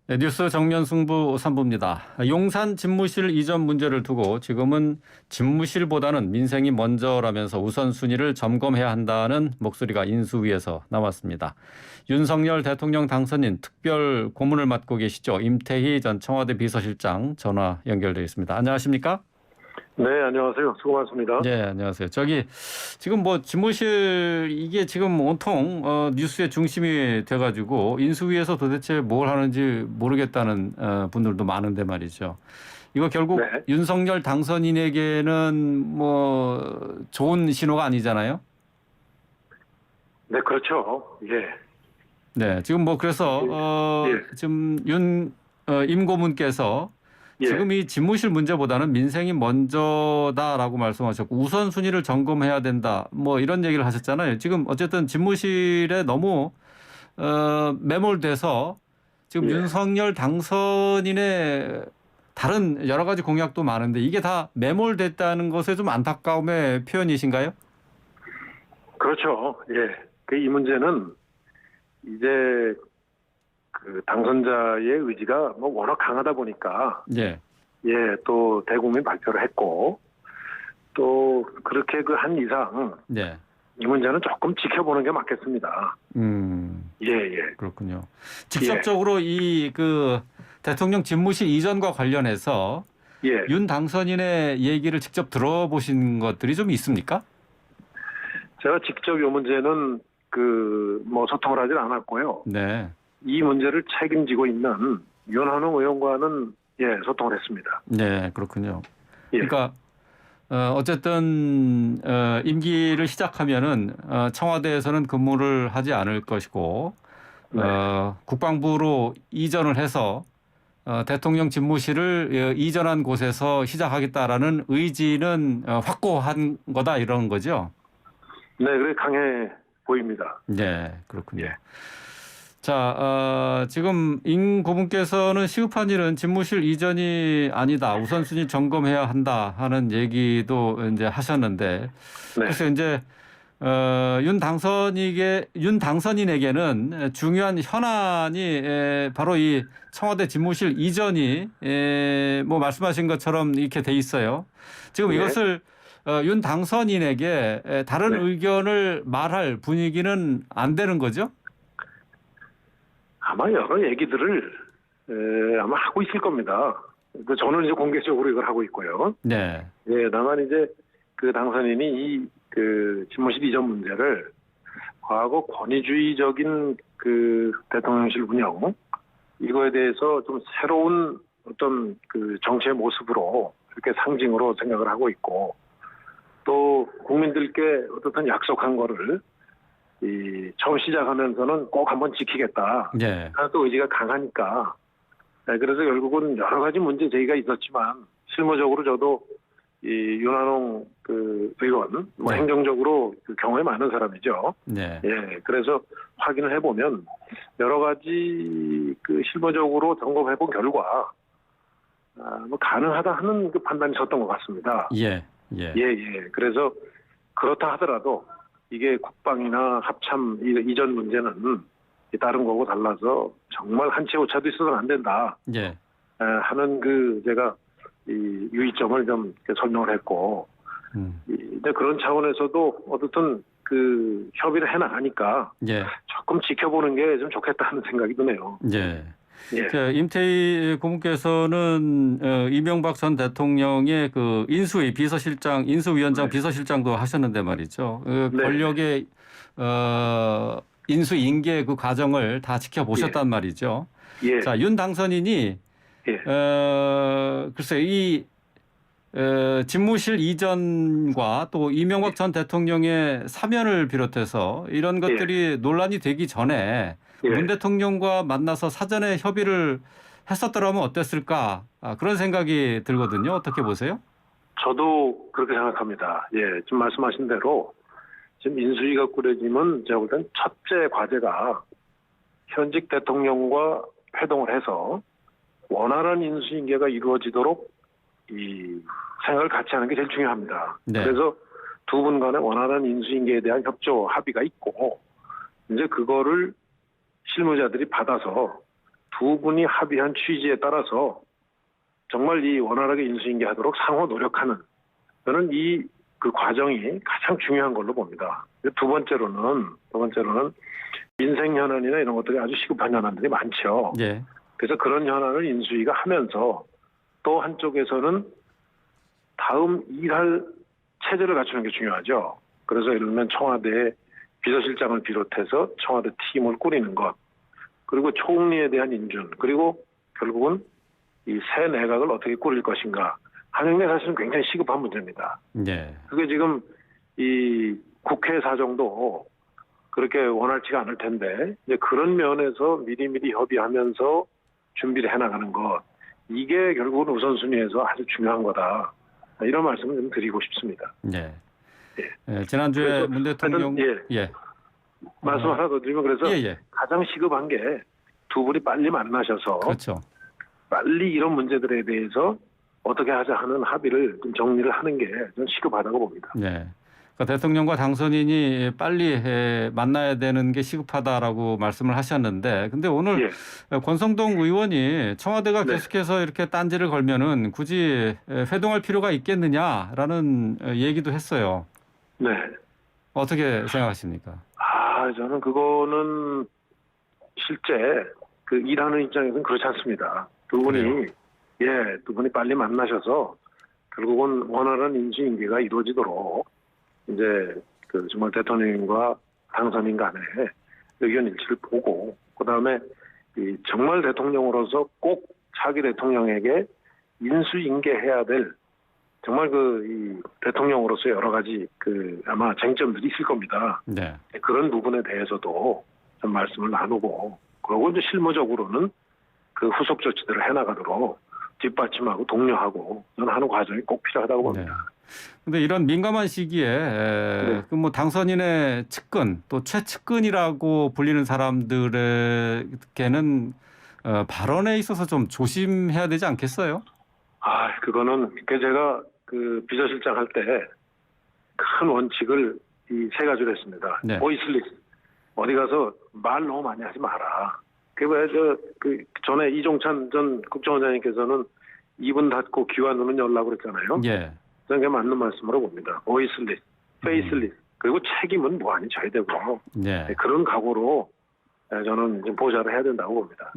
네, 뉴스 정면 승부 3부입니다. 용산 집무실 이전 문제를 두고 지금은 집무실보다는 민생이 먼저라면서 우선순위를 점검해야 한다는 목소리가 인수위에서 나왔습니다. 윤석열 대통령 당선인 특별 고문을 맡고 계시죠. 임태희 전 청와대 비서실장 전화 연결되어 있습니다. 안녕하십니까? 네, 안녕하세요. 수고 많습니다. 네, 안녕하세요. 지금 집무실 이게 지금 온통 뉴스의 중심이 돼가지고 인수위에서 도대체 뭘 하는지 모르겠다는 분들도 많은데 말이죠. 이거 결국 네. 윤석열 당선인에게는 좋은 신호가 아니잖아요. 네, 그렇죠. 예. 네, 지금 그래서 예. 지금 임 고문께서 예. 지금 이 집무실 문제보다는 민생이 먼저다라고 말씀하셨고 우선순위를 점검해야 된다. 이런 얘기를 하셨잖아요. 지금 어쨌든 집무실에 너무 매몰돼서 지금 예. 윤석열 당선인의 다른 여러 가지 공약도 많은데 이게 다 매몰됐다는 것에 좀 안타까움의 표현이신가요? 그렇죠. 예. 이 문제는 이제 그 당선자의 의지가 워낙 강하다 보니까 예. 예, 또 대국민 발표를 했고 또 그렇게 한 이상 네. 이 문제는 조금 지켜보는 게 맞겠습니다. 예, 예. 그렇군요. 직접적으로 이 대통령 집무실 이전과 관련해서 예. 윤 당선인의 얘기를 직접 들어보신 것들이 좀 있습니까? 제가 직접 이 문제는 소통을 하진 않았고요. 네. 이 문제를 책임지고 있는 윤한홍 의원과는 소통을 했습니다. 네, 그렇군요. 예. 그러니까 어쨌든 임기를 시작하면은 청와대에서는 근무를 하지 않을 것이고 네. 국방부로 이전을 해서 대통령 집무실을 이전한 곳에서 시작하겠다라는 의지는 확고한 거다 이런 거죠. 네, 그래 강해 보입니다. 네, 그렇군요. 자, 지금 임 고문께서는 시급한 일은 집무실 이전이 아니다. 우선순위 점검해야 한다 하는 얘기도 이제 하셨는데, 네. 그래서 이제 윤 당선인에게는 중요한 현안이 바로 이 청와대 집무실 이전이 말씀하신 것처럼 이렇게 돼 있어요. 지금 네. 이것을 윤 당선인에게 다른 네. 의견을 말할 분위기는 안 되는 거죠? 아마 여러 얘기들을 아마 하고 있을 겁니다. 저는 이제 공개적으로 이걸 하고 있고요. 네. 예, 다만 이제 당선인이 이 집무실 이전 문제를 과거 권위주의적인 대통령실 운영 이거에 대해서 좀 새로운 어떤 정치의 모습으로 이렇게 상징으로 생각을 하고 있고 또 국민들께 어떻든 약속한 거를 처음 시작하면서는 꼭 한번 지키겠다. 네. 하는 또 의지가 강하니까. 네, 그래서 결국은 여러 가지 문제 제기가 있었지만 실무적으로 저도 이 윤한홍 의원 네. 행정적으로 경험이 많은 사람이죠. 네. 예, 그래서 확인을 해보면 여러 가지 실무적으로 점검해본 결과 가능하다 하는 판단이 섰던 것 같습니다. 예. 예. 예, 예. 그래서 그렇다 하더라도 이게 국방이나 합참 이전 문제는 다른 거고 달라서 정말 한치 오차도 있어서는 안 된다. 예. 하는 제가 이 유의점을 좀 설명을 했고 이제 그런 차원에서도 어떻든 협의를 해나가니까 예. 조금 지켜보는 게 좀 좋겠다는 생각이 드네요. 예. 예. 자, 임태희 고문께서는 이명박 전 대통령의 인수위 비서실장, 인수위원장 네. 비서실장도 하셨는데 말이죠. 네. 권력의 인수 인계 과정을 다 지켜보셨단 말이죠. 예. 자, 윤 당선인이 예. 글쎄 이 집무실 이전과 또 이명박 전 대통령의 사면을 비롯해서 이런 것들이 논란이 되기 전에 예. 문 대통령과 만나서 사전에 협의를 했었더라면 어땠을까 그런 생각이 들거든요. 어떻게 보세요? 저도 그렇게 생각합니다. 예, 지금 말씀하신 대로 지금 인수위가 꾸려지면 제가 볼 땐 첫째 과제가 현직 대통령과 회동을 해서 원활한 인수인계가 이루어지도록 이 생각을 같이 하는 게 제일 중요합니다. 네. 그래서 두 분 간의 원활한 인수인계에 대한 협조 합의가 있고 이제 그거를 실무자들이 받아서 두 분이 합의한 취지에 따라서 정말 이 원활하게 인수인계하도록 상호 노력하는 저는 그 과정이 가장 중요한 걸로 봅니다. 두 번째로는 민생 현안이나 이런 것들이 아주 시급한 현안들이 많죠. 예. 그래서 그런 현안을 인수위가 하면서 또 한쪽에서는 다음 일할 체제를 갖추는 게 중요하죠. 그래서 예를 들면 청와대 비서실장을 비롯해서 청와대 팀을 꾸리는 것, 그리고 총리에 대한 인준, 그리고 결국은 이 새 내각을 어떻게 꾸릴 것인가 하는 게 사실은 굉장히 시급한 문제입니다. 예. 그게 지금 이 국회 사정도 그렇게 원활치가 않을 텐데 이제 그런 면에서 미리미리 협의하면서 준비를 해나가는 것, 이게 결국은 우선순위에서 아주 중요한 거다. 이런 말씀을 좀 드리고 싶습니다. 예. 예. 예, 지난주에 그래서 문 대통령 하여튼, 예. 말씀 하나 더 드리면 그래서 예. 가장 시급한 게 두 분이 빨리 만나셔서 그렇죠. 빨리 이런 문제들에 대해서 어떻게 하자 하는 합의를 좀 정리를 하는 게 좀 시급하다고 봅니다. 네. 그러니까 대통령과 당선인이 빨리 만나야 되는 게 시급하다라고 말씀을 하셨는데, 근데 오늘 권성동 의원이 청와대가 네. 계속해서 이렇게 딴지를 걸면은 굳이 회동할 필요가 있겠느냐라는 얘기도 했어요. 네. 어떻게 생각하십니까? 저는 그거는 실제 그 일하는 입장에서는 그렇지 않습니다. 두 분이 두 분이 빨리 만나셔서 결국은 원활한 인수인계가 이루어지도록 이제 그 정말 대통령과 당선인 간의 의견 일치를 보고 그다음에 이 정말 대통령으로서 꼭 차기 대통령에게 인수인계해야 될 정말 이 대통령으로서 여러 가지 아마 쟁점들이 있을 겁니다. 네. 그런 부분에 대해서도 좀 말씀을 나누고 그리고 이제 실무적으로는 그 후속 조치들을 해나가도록 뒷받침하고 독려하고 저는 하는 과정이 꼭 필요하다고 봅니다. 그런데 이런 민감한 시기에 그 뭐 당선인의 측근 또 최측근이라고 불리는 사람들에게는 발언에 있어서 좀 조심해야 되지 않겠어요? 그거는 제가 그 비서실장 할 때 큰 원칙을 이 세 가지로 했습니다. 네. 보이스리스 어디 가서 말 너무 많이 하지 마라. 그 전에 이종찬 전 국정원장님께서는 입은 닫고 귀와 눈은 열라고 그랬잖아요. 예. 저는 그게 맞는 말씀으로 봅니다. 보이스리스, 페이스리스 그리고 책임은 무한히 져야 되고 그런 각오로 저는 좀 보좌를 해야 된다고 봅니다.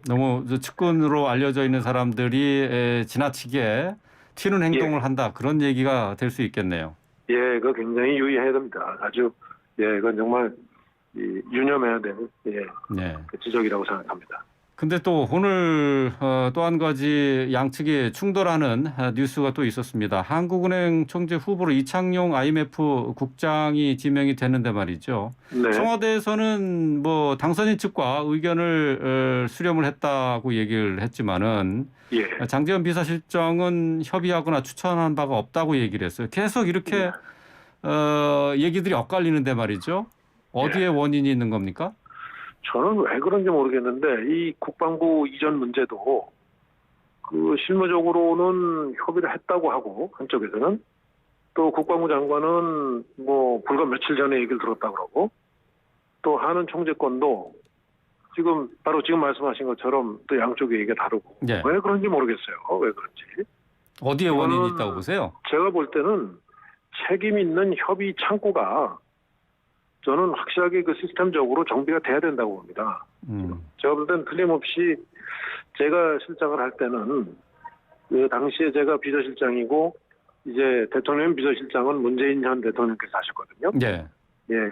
너무 측근으로 알려져 있는 사람들이 지나치게 튀는 행동을 한다 그런 얘기가 될 수 있겠네요. 그거 굉장히 유의해야 됩니다. 아주 이건 정말 유념해야 되는 그 지적이라고 생각합니다. 근데 또 오늘 또 한 가지 양측이 충돌하는 뉴스가 또 있었습니다. 한국은행 총재 후보로 이창용 IMF 국장이 지명이 됐는데 말이죠. 네. 청와대에서는 뭐 당선인 측과 의견을 수렴을 했다고 얘기를 했지만은 장제원 비서실장은 협의하거나 추천한 바가 없다고 얘기를 했어요. 계속 이렇게 얘기들이 엇갈리는데 말이죠. 어디에 원인이 있는 겁니까? 저는 왜 그런지 모르겠는데 이 국방부 이전 문제도 그 실무적으로는 협의를 했다고 하고 한쪽에서는 또 국방부 장관은 뭐 불과 며칠 전에 얘기를 들었다고 그러고 또 하는 총재권도 바로 지금 말씀하신 것처럼 또 양쪽의 얘기가 다르고 왜 그런지 모르겠어요. 왜 그런지. 어디에 원인이 있다고 보세요? 제가 볼 때는 책임 있는 협의 창구가 저는 확실하게 그 시스템적으로 정비가 돼야 된다고 봅니다. 제가 볼 때는 틀림없이 제가 실장을 할 때는 그 당시에 제가 비서실장이고 이제 대통령 비서실장은 문재인 현 대통령께서 하셨거든요.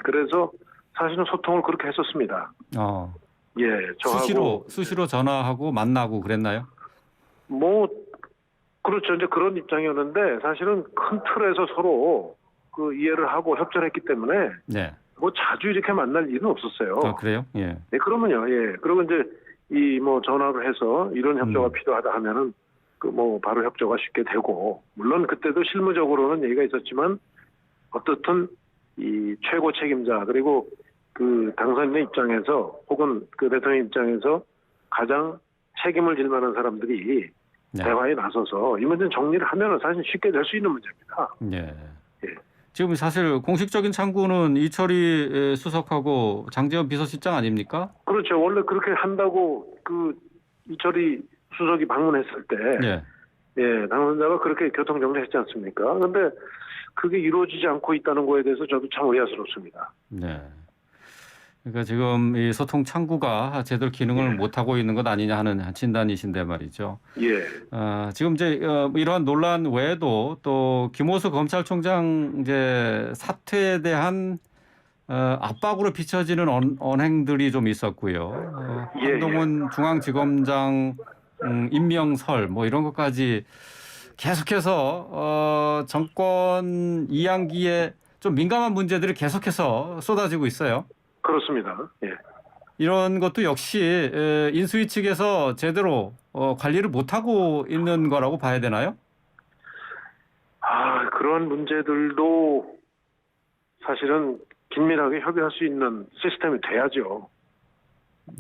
그래서 사실은 소통을 그렇게 했었습니다. 저하고 수시로 전화하고 만나고 그랬나요? 그렇죠. 이제 그런 입장이었는데 사실은 큰 틀에서 서로 그 이해를 하고 협조를 했기 때문에 자주 이렇게 만날 일은 없었어요. 그래요? 그러면요. 그리고 이제 전화를 해서 이런 협조가 필요하다 하면은 바로 협조가 쉽게 되고 물론 그때도 실무적으로는 얘기가 있었지만 어떻든 이 최고 책임자 그리고 그 당선인의 입장에서 혹은 그 대통령 입장에서 가장 책임을 질 만한 사람들이 대화에 나서서 이 문제는 정리를 하면은 사실 쉽게 될 수 있는 문제입니다. 지금 사실 공식적인 창구는 이철희 수석하고 장제원 비서실장 아닙니까? 그렇죠. 원래 그렇게 한다고 그 이철희 수석이 방문했을 때, 예. 예, 당선자가 그렇게 교통 정리했지 않습니까? 근데 그게 이루어지지 않고 있다는 거에 대해서 저도 참 의아스럽습니다. 네. 그러니까 지금 이 소통 창구가 제대로 기능을 예. 못 하고 있는 것 아니냐 하는 진단이신데 말이죠. 예, 지금 이제 이러한 논란 외에도 또 김호수 검찰총장 이제 사퇴에 대한 압박으로 비춰지는 언행들이 좀 있었고요. 예, 한동훈 중앙지검장 임명설 뭐 이런 것까지 계속해서 정권 이양기에 좀 민감한 문제들이 계속해서 쏟아지고 있어요. 그렇습니다. 예. 이런 것도 역시 인수위 측에서 제대로 관리를 못하고 있는 거라고 봐야 되나요? 그런 문제들도 사실은 긴밀하게 협의할 수 있는 시스템이 돼야죠.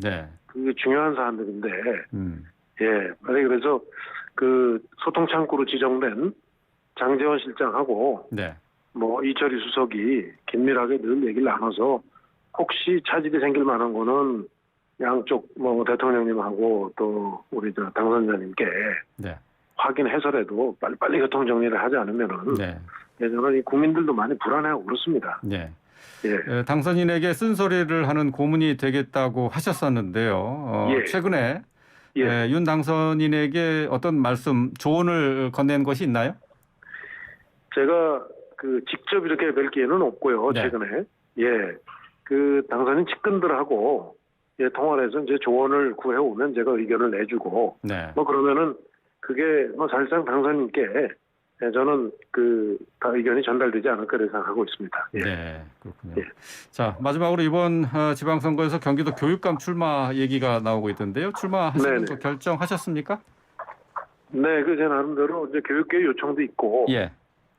네. 그게 중요한 사안들인데, 음. 예, 만약에 그래서 그 소통 창구로 지정된 장제원 실장하고 네. 뭐 이철희 수석이 긴밀하게 늘 얘기를 나눠서 혹시 차질이 생길 만한 거는 양쪽 뭐 대통령님하고 또 우리 저 당선자님께 네. 확인해서라도 빨리빨리 교통 정리를 하지 않으면은 네. 저는 이 국민들도 많이 불안해하고 그렇습니다. 네. 예, 당선인에게 쓴소리를 하는 고문이 되겠다고 하셨었는데요. 예. 최근에 예. 윤 당선인에게 어떤 말씀, 조언을 건넨 것이 있나요? 제가 그 직접 이렇게 뵐 기회는 없고요. 네. 최근에 그 당선인 측근들하고 통화를 해서 이제 조언을 구해 오면 제가 의견을 내주고 네. 뭐 그러면은 그게 뭐 사실상 당선인께 저는 그 다 의견이 전달되지 않을까 생각하고 있습니다. 예. 네, 그렇군요. 예. 자, 마지막으로 이번 지방선거에서 경기도 교육감 출마 얘기가 나오고 있던데요. 출마하시는 네네. 거 결정하셨습니까? 네, 그 제 나름대로 이제 교육계 요청도 있고, 예,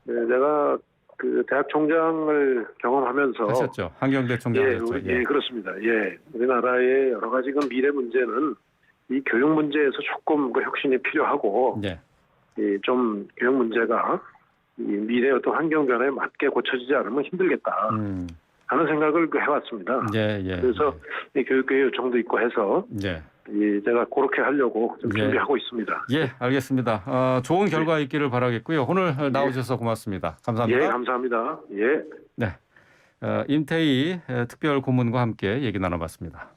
제가 그 대학 총장을 경험하면서 하셨죠. 한경대 총장 하셨죠. 예, 그렇습니다. 예, 우리나라의 여러 가지 그 미래 문제는 이 교육 문제에서 조금 그 혁신이 필요하고, 네. 좀 교육 문제가 이 미래 어떤 환경 변화에 맞게 고쳐지지 않으면 힘들겠다 하는 생각을 해왔습니다. 예, 예. 그래서 이 교육계 요청도 있고 해서 예. 제가 그렇게 하려고 좀 예. 준비하고 있습니다. 예, 알겠습니다. 좋은 결과 있기를 바라겠고요. 오늘 나오셔서 고맙습니다. 감사합니다. 예, 감사합니다. 예. 네, 임태희 특별 고문과 함께 얘기 나눠봤습니다.